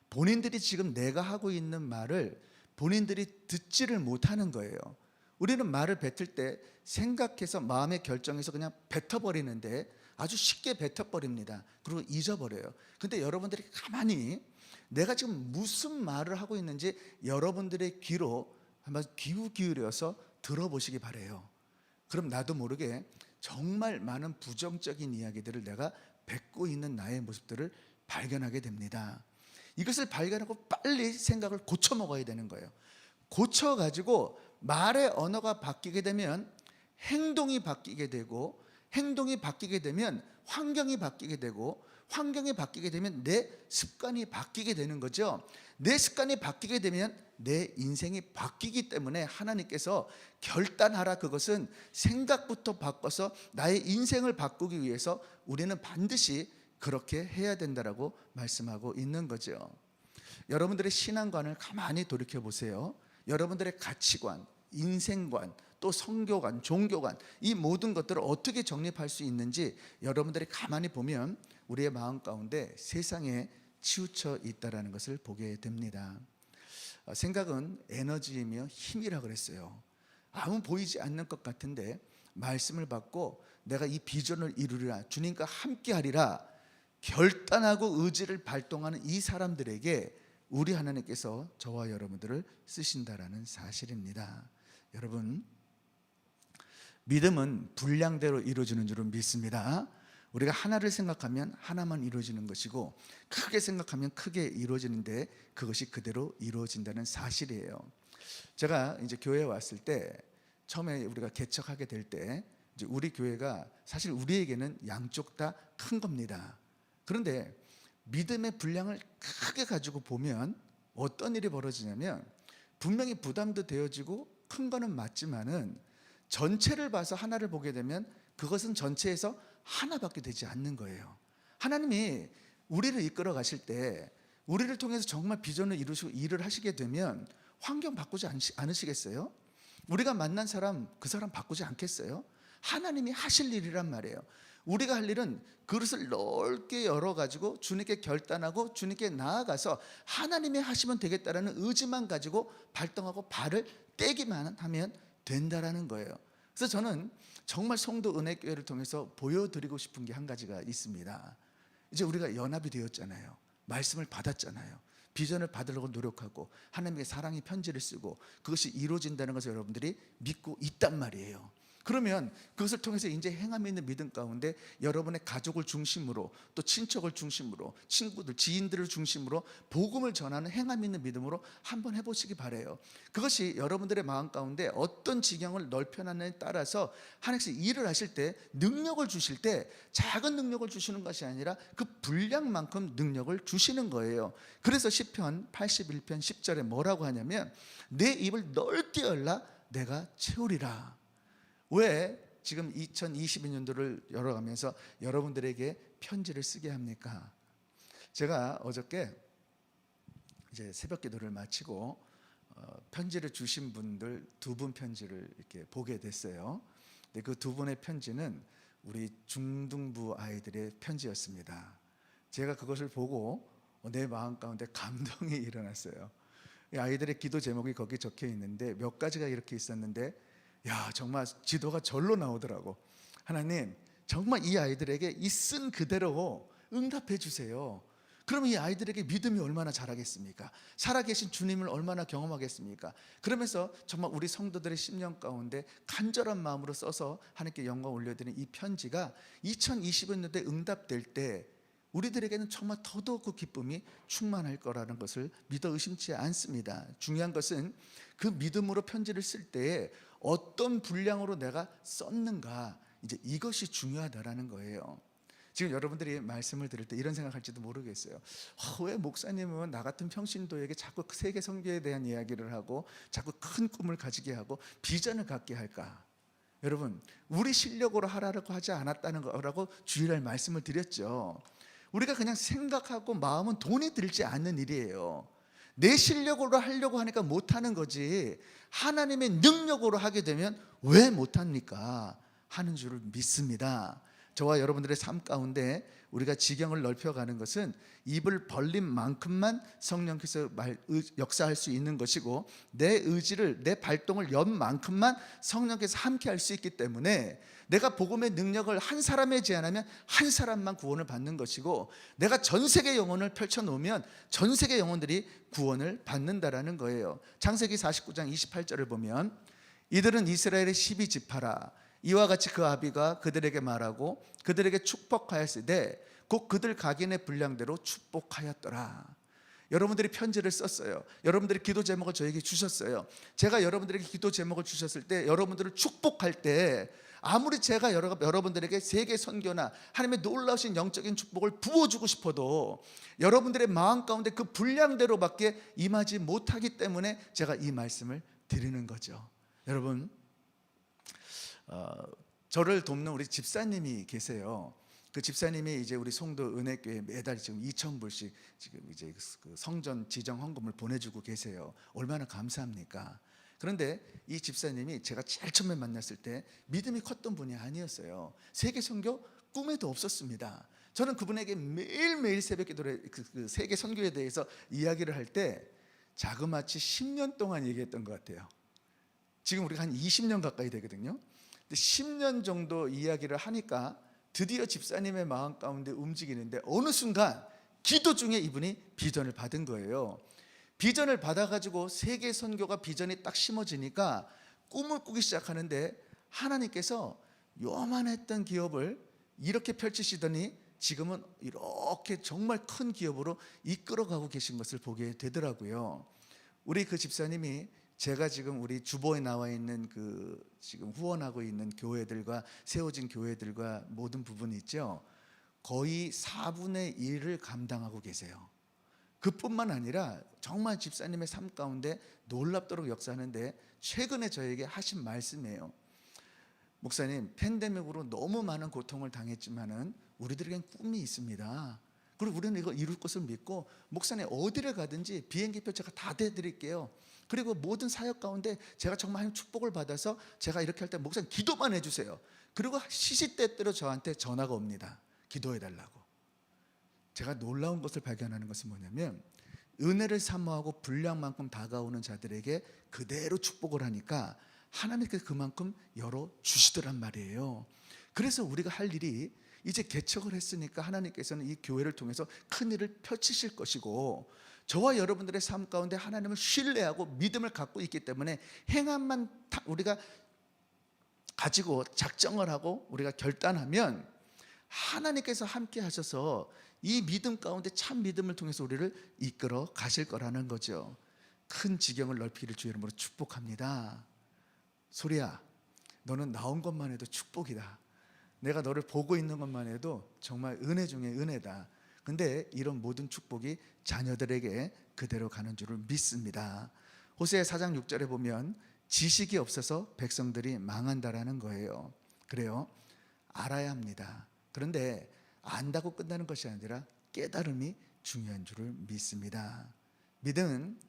Speaker 2: 본인들이 지금 내가 하고 있는 말을 본인들이 듣지를 못하는 거예요. 우리는 말을 뱉을 때 생각해서 마음의 결정해서 그냥 뱉어버리는데 아주 쉽게 뱉어버립니다. 그리고 잊어버려요. 근데 여러분들이 가만히 내가 지금 무슨 말을 하고 있는지 여러분들의 귀로 한번 기울여서 들어보시기 바래요. 그럼 나도 모르게 정말 많은 부정적인 이야기들을 내가 뱉고 있는 나의 모습들을 발견하게 됩니다. 이것을 발견하고 빨리 생각을 고쳐 먹어야 되는 거예요. 고쳐가지고 말의 언어가 바뀌게 되면 행동이 바뀌게 되고 행동이 바뀌게 되면 환경이 바뀌게 되고 환경이 바뀌게 되면 내 습관이 바뀌게 되는 거죠. 내 습관이 바뀌게 되면 내 인생이 바뀌기 때문에 하나님께서 결단하라, 그것은 생각부터 바꿔서 나의 인생을 바꾸기 위해서 우리는 반드시 그렇게 해야 된다라고 말씀하고 있는 거죠. 여러분들의 신앙관을 가만히 돌이켜 보세요. 여러분들의 가치관, 인생관, 또 성교관, 종교관, 이 모든 것들을 어떻게 정립할 수 있는지 여러분들이 가만히 보면 우리의 마음 가운데 세상에 치우쳐 있다라는 것을 보게 됩니다. 생각은 에너지이며 힘이라 그랬어요. 아무 보이지 않는 것 같은데 말씀을 받고 내가 이 비전을 이루리라, 주님과 함께 하리라 결단하고 의지를 발동하는 이 사람들에게 우리 하나님께서 저와 여러분들을 쓰신다라는 사실입니다. 여러분, 믿음은 분량대로 이루어지는 줄은 믿습니다. 우리가 하나를 생각하면 하나만 이루어지는 것이고 크게 생각하면 크게 이루어지는데 그것이 그대로 이루어진다는 사실이에요. 제가 이제 교회에 왔을 때 처음에 우리가 개척하게 될 때 이제 우리 교회가 사실 우리에게는 양쪽 다 큰 겁니다. 그런데 믿음의 분량을 크게 가지고 보면 어떤 일이 벌어지냐면 분명히 부담도 되어지고 큰 거는 맞지만은 전체를 봐서 하나를 보게 되면 그것은 전체에서 하나밖에 되지 않는 거예요. 하나님이 우리를 이끌어 가실 때 우리를 통해서 정말 비전을 이루시고 일을 하시게 되면 환경 바꾸지 않으시겠어요? 우리가 만난 사람, 그 사람 바꾸지 않겠어요? 하나님이 하실 일이란 말이에요. 우리가 할 일은 그릇을 넓게 열어가지고 주님께 결단하고 주님께 나아가서 하나님이 하시면 되겠다라는 의지만 가지고 발동하고 발을 떼기만 하면 된다라는 거예요. 그래서 저는 정말 성도 은혜교회를 통해서 보여드리고 싶은 게 한 가지가 있습니다. 이제 우리가 연합이 되었잖아요. 말씀을 받았잖아요. 비전을 받으려고 노력하고 하나님의 사랑의 편지를 쓰고 그것이 이루어진다는 것을 여러분들이 믿고 있단 말이에요. 그러면 그것을 통해서 이제 행함이 있는 믿음 가운데 여러분의 가족을 중심으로 또 친척을 중심으로 친구들, 지인들을 중심으로 복음을 전하는 행함이 있는 믿음으로 한번 해보시기 바라요. 그것이 여러분들의 마음 가운데 어떤 지경을 넓혀나느냐에 따라서 하나님께서 일을 하실 때 능력을 주실 때 작은 능력을 주시는 것이 아니라 그 분량만큼 능력을 주시는 거예요. 그래서 시편 81편 10절에 뭐라고 하냐면 내 입을 넓게 열라 내가 채우리라. 왜 지금 2022년도를 열어가면서 여러분들에게 편지를 쓰게 합니까? 제가 어저께 이제 새벽 기도를 마치고 편지를 주신 분들 두 분 편지를 이렇게 보게 됐어요. 근데 그 두 분의 편지는 우리 중등부 아이들의 편지였습니다. 제가 그것을 보고 내 마음 가운데 감동이 일어났어요. 아이들의 기도 제목이 거기 적혀 있는데 몇 가지가 이렇게 있었는데 야, 정말 지도가 절로 나오더라고. 하나님, 정말 이 아이들에게 이 쓴 그대로 응답해 주세요. 그러면 이 아이들에게 믿음이 얼마나 자라겠습니까? 살아계신 주님을 얼마나 경험하겠습니까? 그러면서 정말 우리 성도들의 심령 가운데 간절한 마음으로 써서 하나님께 영광 올려드리는 이 편지가 2020년도에 응답될 때 우리들에게는 정말 더더욱 그 기쁨이 충만할 거라는 것을 믿어 의심치 않습니다. 중요한 것은 그 믿음으로 편지를 쓸 때에 어떤 분량으로 내가 썼는가, 이제 이것이 중요하다라는 거예요.
Speaker 4: 지금 여러분들이 말씀을 들을 때 이런 생각할지도 모르겠어요. 왜 목사님은 나 같은 평신도에게 자꾸 세계 선교에 대한 이야기를 하고 자꾸 큰 꿈을 가지게 하고 비전을 갖게 할까? 여러분, 우리 실력으로 하라고 하지 않았다는 거라고 주일날 말씀을 드렸죠. 우리가 그냥 생각하고 마음은 돈이 들지 않는 일이에요. 내 실력으로 하려고 하니까 못하는 거지, 하나님의 능력으로 하게 되면 왜 못합니까? 하는 줄을 믿습니다. 저와 여러분들의 삶 가운데 우리가 지경을 넓혀가는 것은 입을 벌린 만큼만 성령께서 역사할 수 있는 것이고, 내 의지를, 내 발동을 연 만큼만 성령께서 함께 할 수 있기 때문에 내가 복음의 능력을 한 사람에 제한하면 한 사람만 구원을 받는 것이고, 내가 전 세계 영혼을 펼쳐놓으면 전 세계 영혼들이 구원을 받는다라는 거예요. 창세기 49장 28절을 보면 이들은 이스라엘의 12지파라. 이와 같이 그 아비가 그들에게 말하고 그들에게 축복하였으되 곧 그들 각인의 분량대로 축복하였더라. 여러분들이 편지를 썼어요. 여러분들이 기도 제목을 저에게 주셨어요. 제가 여러분들에게 기도 제목을 주셨을 때 여러분들을 축복할 때 아무리 제가 여러분들에게 세계 선교나 하나님의 놀라우신 영적인 축복을 부어주고 싶어도 여러분들의 마음 가운데 그 분량대로밖에 임하지 못하기 때문에 제가 이 말씀을 드리는 거죠. 여러분, 저를 돕는 우리 집사님이 계세요. 그 집사님이 이제 우리 송도 은혜교회 매달 지금 2,000불씩 지금 이제 그 성전 지정 헌금을 보내주고 계세요. 얼마나 감사합니까? 그런데 이 집사님이 제가 제일 처음에 만났을 때 믿음이 컸던 분이 아니었어요. 세계 선교 꿈에도 없었습니다. 저는 그분에게 매일매일 새벽 기도를 그 세계 선교에 대해서 이야기를 할 때 자그마치 10년 동안 얘기했던 것 같아요. 지금 우리가 한 20년 가까이 되거든요. 10년 정도 이야기를 하니까 드디어 집사님의 마음 가운데 움직이는데 어느 순간 기도 중에 이분이 비전을 받은 거예요. 비전을 받아가지고 세계 선교가 비전이 딱 심어지니까 꿈을 꾸기 시작하는데 하나님께서 요만했던 기업을 이렇게 펼치시더니 지금은 이렇게 정말 큰 기업으로 이끌어가고 계신 것을 보게 되더라고요. 우리 그 집사님이 제가 지금 우리 주보에 나와 있는 그 지금 후원하고 있는 교회들과 세워진 교회들과 모든 부분이 있죠. 거의 4분의 1을 감당하고 계세요. 그뿐만 아니라 정말 집사님의 삶 가운데 놀랍도록 역사하는데 최근에 저에게 하신 말씀이에요. 목사님, 팬데믹으로 너무 많은 고통을 당했지만은 우리들에겐 꿈이 있습니다. 그리고 우리는 이거 이룰 것을 믿고 목사님 어디를 가든지 비행기표 제가 다 대드릴게요. 그리고 모든 사역 가운데 제가 정말 하나님 축복을 받아서 제가 이렇게 할 때 목사님 기도만 해주세요. 그리고 시시때때로 저한테 전화가 옵니다. 기도해달라고. 제가 놀라운 것을 발견하는 것은 뭐냐면 은혜를 사모하고 분량만큼 다가오는 자들에게 그대로 축복을 하니까 하나님께서 그만큼 열어주시더란 말이에요. 그래서 우리가 할 일이 이제 개척을 했으니까 하나님께서는 이 교회를 통해서 큰 일을 펼치실 것이고, 저와 여러분들의 삶 가운데 하나님을 신뢰하고 믿음을 갖고 있기 때문에 행함만 우리가 가지고 작정을 하고 우리가 결단하면 하나님께서 함께 하셔서 이 믿음 가운데 참 믿음을 통해서 우리를 이끌어 가실 거라는 거죠. 큰 지경을 넓히기를 주의 이름으로 축복합니다. 소리야, 너는 나온 것만 해도 축복이다. 내가 너를 보고 있는 것만 해도 정말 은혜 중에 은혜다. 근데 이런 모든 축복이 자녀들에게 그대로 가는 줄을 믿습니다. 호세아 4장 6절에 보면 지식이 없어서 백성들이 망한다라는 거예요. 그래요, 알아야 합니다. 그런데 안다고 끝나는 것이 아니라 깨달음이 중요한 줄을 믿습니다. 믿음은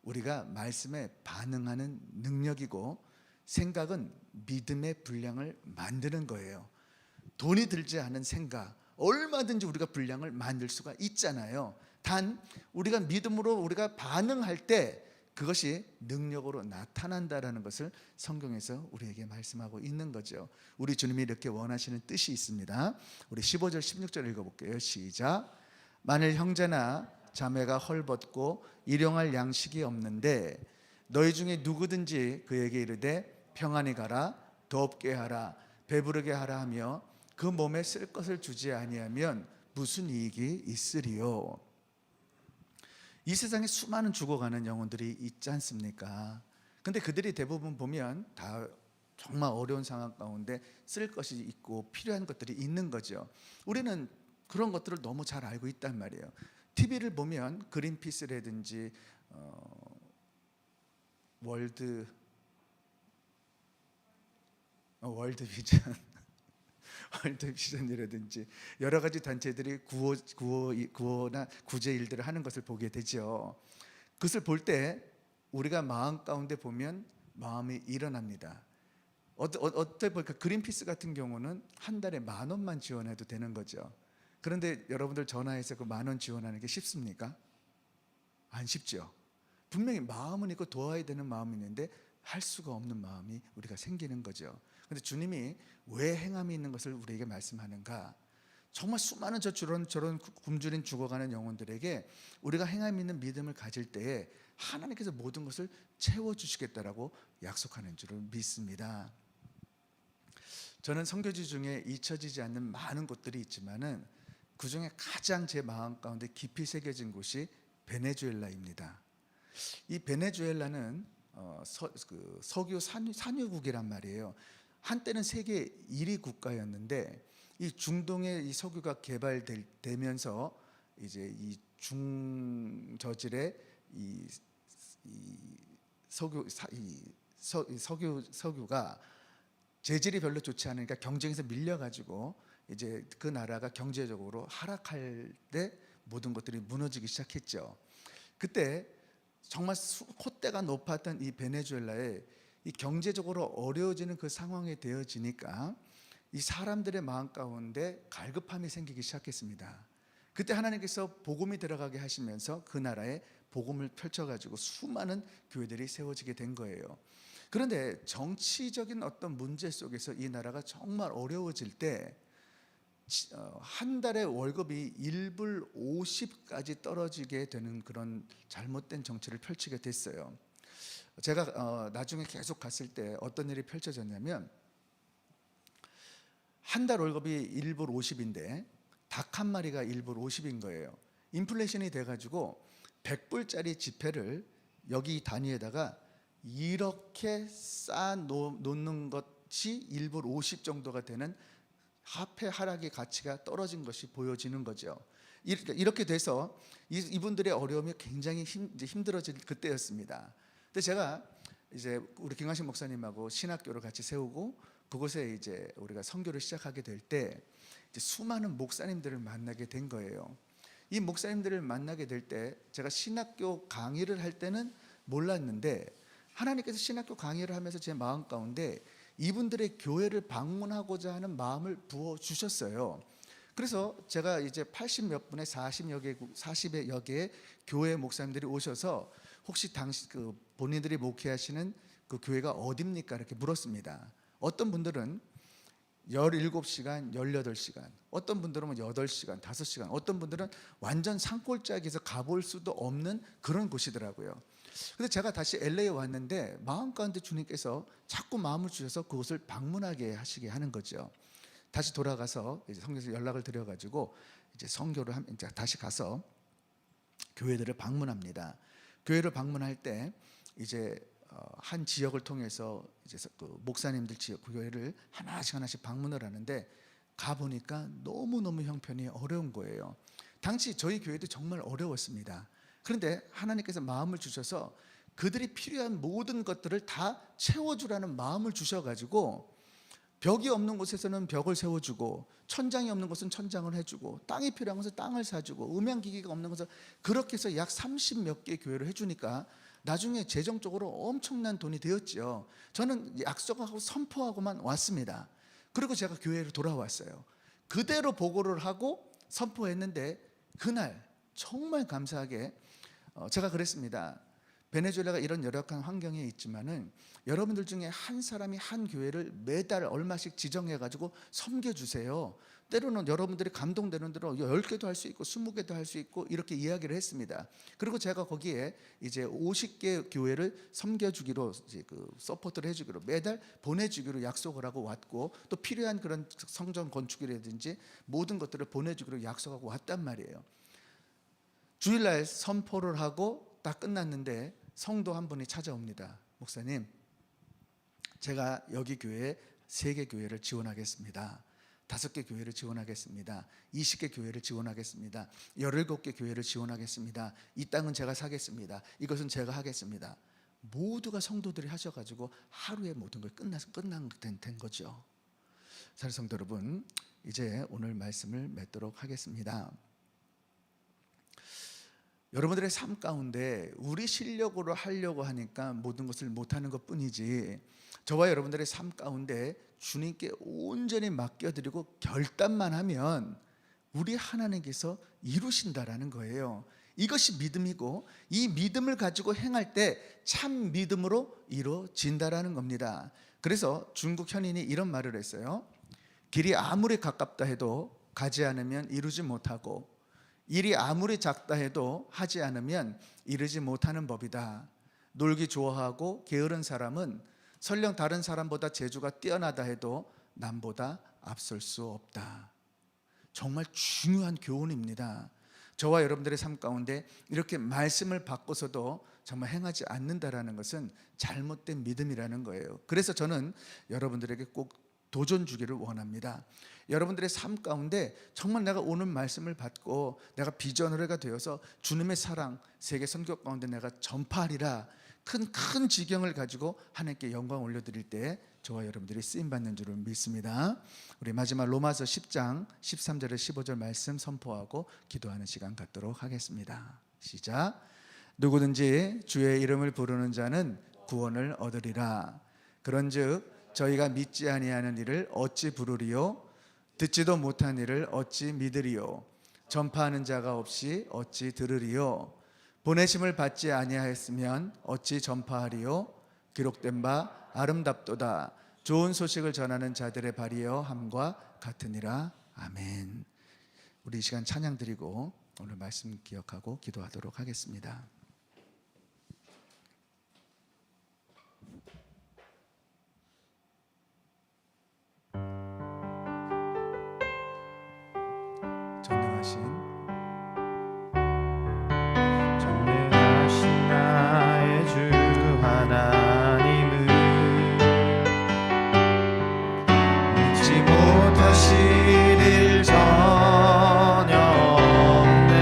Speaker 4: 우리가 말씀에 반응하는 능력이고, 생각은 믿음의 분량을 만드는 거예요. 돈이 들지 않은 생각, 얼마든지 우리가 분량을 만들 수가 있잖아요. 단 우리가 믿음으로 우리가 반응할 때 그것이 능력으로 나타난다라는 것을 성경에서 우리에게 말씀하고 있는 거죠. 우리 주님이 이렇게 원하시는 뜻이 있습니다. 우리 15절 16절 읽어볼게요. 시작. 만일 형제나 자매가 헐벗고 일용할 양식이 없는데 너희 중에 누구든지 그에게 이르되 평안히 가라, 덥게 하라, 배부르게 하라 하며 그 몸에 쓸 것을 주지 아니하면 무슨 이익이 있으리요. 이 세상에 수많은 죽어가는 영혼들이 있지 않습니까? 근데 그들이 대부분 보면 다 정말 어려운 상황 가운데 쓸 것이 있고 필요한 것들이 있는 거죠. 우리는 그런 것들을 너무 잘 알고 있단 말이에요. TV를 보면 그린피스라든지 월드비전 월드비전이라든지 여러 가지 단체들이 구호나 구제 일들을 하는 것을 보게 되죠. 그것을 볼 때 우리가 마음 가운데 보면 마음이 일어납니다. 어떻게 볼까? 그린피스 같은 경우는 한 달에 10,000원만 지원해도 되는 거죠. 그런데 여러분들 전화해서 그 10,000원 지원하는 게 쉽습니까? 안 쉽죠. 분명히 마음은 있고 도와야 되는 마음이 있는데 할 수가 없는 마음이 우리가 생기는 거죠. 그런데 주님이 왜 행함이 있는 것을 우리에게 말씀하는가? 정말 수많은 저런 굶주린 죽어가는 영혼들에게 우리가 행함이 있는 믿음을 가질 때에 하나님께서 모든 것을 채워주시겠다라고 약속하는 줄을 믿습니다. 저는 선교지 중에 잊혀지지 않는 많은 곳들이 있지만은 그 중에 가장 제 마음 가운데 깊이 새겨진 곳이 베네수엘라입니다. 이 베네수엘라는 석유 산유국이란 말이에요. 한때는 세계 1위 국가였는데 이 중동의 이 석유가 개발되면서 이제 이 중저질의 이 석유가 재질이 별로 좋지 않으니까 경쟁에서 밀려가지고 이제 그 나라가 경제적으로 하락할 때 모든 것들이 무너지기 시작했죠. 그때 정말 콧대가 높았던 이 베네수엘라에 이 경제적으로 어려워지는 그 상황에 되어지니까 이 사람들의 마음 가운데 갈급함이 생기기 시작했습니다. 그때 하나님께서 복음이 들어가게 하시면서 그 나라에 복음을 펼쳐가지고 수많은 교회들이 세워지게 된 거예요. 그런데 정치적인 어떤 문제 속에서 이 나라가 정말 어려워질 때 한 달에 월급이 1불 50까지 떨어지게 되는 그런 잘못된 정치를 펼치게 됐어요. 제가 나중에 계속 갔을 때 어떤 일이 펼쳐졌냐면 한 달 월급이 1불 50인데 닭 한 마리가 1불 50인 거예요. 인플레이션이 돼가지고 100불짜리 지폐를 여기 단위에다가 이렇게 쌓아 놓는 것이 1불 50 정도가 되는 화폐 하락의 가치가 떨어진 것이 보여지는 거죠. 이렇게 돼서 이분들의 어려움이 굉장히 힘들어질 그때였습니다. 근데 제가 이제 우리 김광식 목사님하고 신학교를 같이 세우고 그곳에 이제 우리가 선교를 시작하게 될 때 수많은 목사님들을 만나게 된 거예요. 이 목사님들을 만나게 될 때 제가 신학교 강의를 할 때는 몰랐는데 하나님께서 신학교 강의를 하면서 제 마음 가운데 이분들의 교회를 방문하고자 하는 마음을 부어 주셨어요. 그래서 제가 이제 80몇 분의 40여 개의 교회 목사님들이 오셔서 혹시 당시 그 본인들이 목회하시는 그 교회가 어디입니까? 이렇게 물었습니다. 어떤 분들은 17시간, 18시간, 어떤 분들은 8시간, 5시간, 어떤 분들은 완전 산골짜기에서 가볼 수도 없는 그런 곳이더라고요. 근데 제가 다시 LA에 왔는데 마음 가운데 주님께서 자꾸 마음을 주셔서 그곳을 방문하게 하시게 하는 거죠. 다시 돌아가서 이제 성경에서 연락을 드려가지고 이제 선교를 이제 다시 가서 교회들을 방문합니다. 교회를 방문할 때 이제 한 지역을 통해서 이제 그 목사님들 지역 교회를 하나씩 방문을 하는데 가 보니까 너무 형편이 어려운 거예요. 당시 저희 교회도 정말 어려웠습니다. 그런데 하나님께서 마음을 주셔서 그들이 필요한 모든 것들을 다 채워주라는 마음을 주셔가지고 벽이 없는 곳에서는 벽을 세워주고 천장이 없는 곳은 천장을 해주고 땅이 필요한 곳은 땅을 사주고 음향기기가 없는 곳은 그렇게 해서 약 30몇 개의 교회를 해주니까 나중에 재정적으로 엄청난 돈이 되었죠. 저는 약속하고 선포하고만 왔습니다. 그리고 제가 교회로 돌아왔어요. 그대로 보고를 하고 선포했는데 그날 정말 감사하게 제가 그랬습니다. 베네수엘라가 이런 열악한 환경에 있지만은 여러분들 중에 한 사람이 한 교회를 매달 얼마씩 지정해가지고 섬겨주세요. 때로는 여러분들이 감동되는 대로 10개도 할 수 있고 20개도 할 수 있고 이렇게 이야기를 했습니다. 그리고 제가 거기에 이제 50개 교회를 섬겨주기로 이제 그 서포트를 해주기로 매달 보내주기로 약속을 하고 왔고 또 필요한 그런 성전 건축이라든지 모든 것들을 보내주기로 약속하고 왔단 말이에요. 주일날 선포를 하고 딱 끝났는데 성도 한 분이 찾아옵니다. 목사님, 제가 여기 교회 3개 교회를 지원하겠습니다. 5개 교회를 지원하겠습니다. 20개 교회를 지원하겠습니다. 17개 교회를 지원하겠습니다. 이 땅은 제가 사겠습니다. 이것은 제가 하겠습니다. 모두가 성도들이 하셔가지고 하루에 모든 걸 된 거죠. 사랑하는 성도 여러분, 이제 오늘 말씀을 맺도록 하겠습니다. 여러분들의 삶 가운데 우리 실력으로 하려고 하니까 모든 것을 못하는 것뿐이지, 저와 여러분들의 삶 가운데 주님께 온전히 맡겨드리고 결단만 하면 우리 하나님께서 이루신다라는 거예요. 이것이 믿음이고, 이 믿음을 가지고 행할 때 참 믿음으로 이루어진다라는 겁니다. 그래서 중국 현인이 이런 말을 했어요. 길이 아무리 가깝다 해도 가지 않으면 이루지 못하고, 일이 아무리 작다 해도 하지 않으면 이루지 못하는 법이다. 놀기 좋아하고 게으른 사람은 설령 다른 사람보다 재주가 뛰어나다 해도 남보다 앞설 수 없다. 정말 중요한 교훈입니다. 저와 여러분들의 삶 가운데 이렇게 말씀을 받고서도 정말 행하지 않는다라는 것은 잘못된 믿음이라는 거예요. 그래서 저는 여러분들에게 꼭 도전 주기를 원합니다. 여러분들의 삶 가운데 정말 내가 오늘 말씀을 받고 내가 비전으로가 되어서 주님의 사랑 세계 선교 가운데 내가 전파하리라, 큰 지경을 가지고 하나님께 영광 올려드릴 때 저와 여러분들이 쓰임받는 줄을 믿습니다. 우리 마지막 로마서 10장 13절에 15절 말씀 선포하고 기도하는 시간 갖도록 하겠습니다. 시작. 누구든지 주의 이름을 부르는 자는 구원을 얻으리라. 그런즉 저희가 믿지 아니하는 이를 어찌 부르리요? 듣지도 못한 이를 어찌 믿으리요? 전파하는 자가 없이 어찌 들으리요? 보내심을 받지 아니하였으면 어찌 전파하리요? 기록된 바 아름답도다. 좋은 소식을 전하는 자들의 발이여 함과 같으니라. 아멘. 우리 이 시간 찬양 드리고 오늘 말씀 기억하고 기도하도록 하겠습니다.
Speaker 3: 전능하신 나의 주 하나님은 묻지 못하실 일 전혀 없네.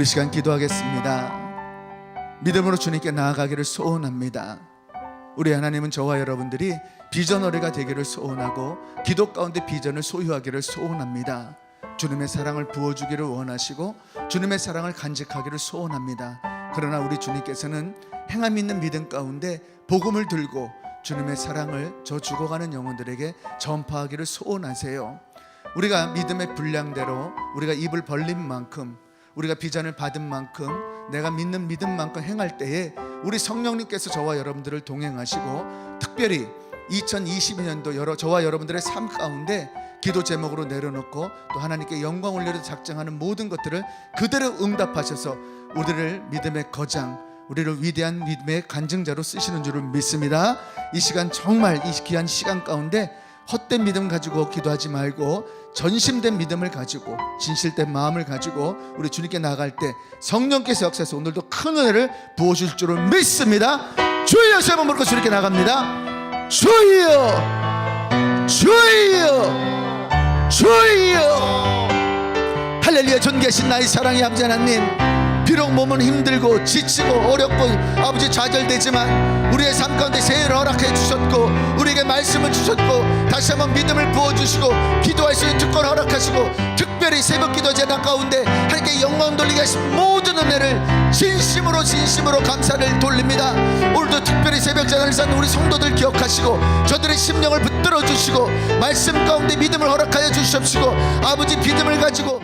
Speaker 4: 우리 시간 기도하겠습니다. 믿음으로 주님께 나아가기를 소원합니다. 우리 하나님은 저와 여러분들이 비전어리가 되기를 소원하고 기도 가운데 비전을 소유하기를 소원합니다. 주님의 사랑을 부어주기를 원하시고 주님의 사랑을 간직하기를 소원합니다. 그러나 우리 주님께서는 행함 있는 믿음 가운데 복음을 들고 주님의 사랑을 저 죽어가는 영혼들에게 전파하기를 소원하세요. 우리가 믿음의 분량대로 우리가 입을 벌린 만큼, 우리가 비전을 받은 만큼, 내가 믿는 믿음만큼 행할 때에 우리 성령님께서 저와 여러분들을 동행하시고 특별히 2022년도 저와 여러분들의 삶 가운데 기도 제목으로 내려놓고 또 하나님께 영광 올리려 작정하는 모든 것들을 그대로 응답하셔서 우리를 믿음의 거장, 우리를 위대한 믿음의 간증자로 쓰시는 줄을 믿습니다. 이 시간 정말 이 귀한 시간 가운데 헛된 믿음 가지고 기도하지 말고 전심된 믿음을 가지고 진실된 마음을 가지고 우리 주님께 나아갈 때 성령께서 역사해서 오늘도 큰 은혜를 부어줄 줄을 믿습니다. 주여, 세 번 부르고 주님께 나갑니다. 주여, 주여, 주여. 할렐루야. 존귀하신 나의 사랑의 아버지 하나님, 비록 몸은 힘들고 지치고 어렵고 아버지 좌절되지만 우리의 삶 가운데 새해를 허락해 주셨고 우리에게 말씀을 주셨고 다시 한번 믿음을 부어주시고 기도할 수 있는 특권을 허락하시고 특별히 새벽 기도 재단 가운데 하나님께 영광 돌리게 하신 모든 은혜를 진심으로 감사를 돌립니다. 오늘도 특별히 새벽 재단을 쌓는 우리 성도들 기억하시고 저들의 심령을 붙들어 주시고 말씀 가운데 믿음을 허락하여 주시옵시고 아버지 믿음을 가지고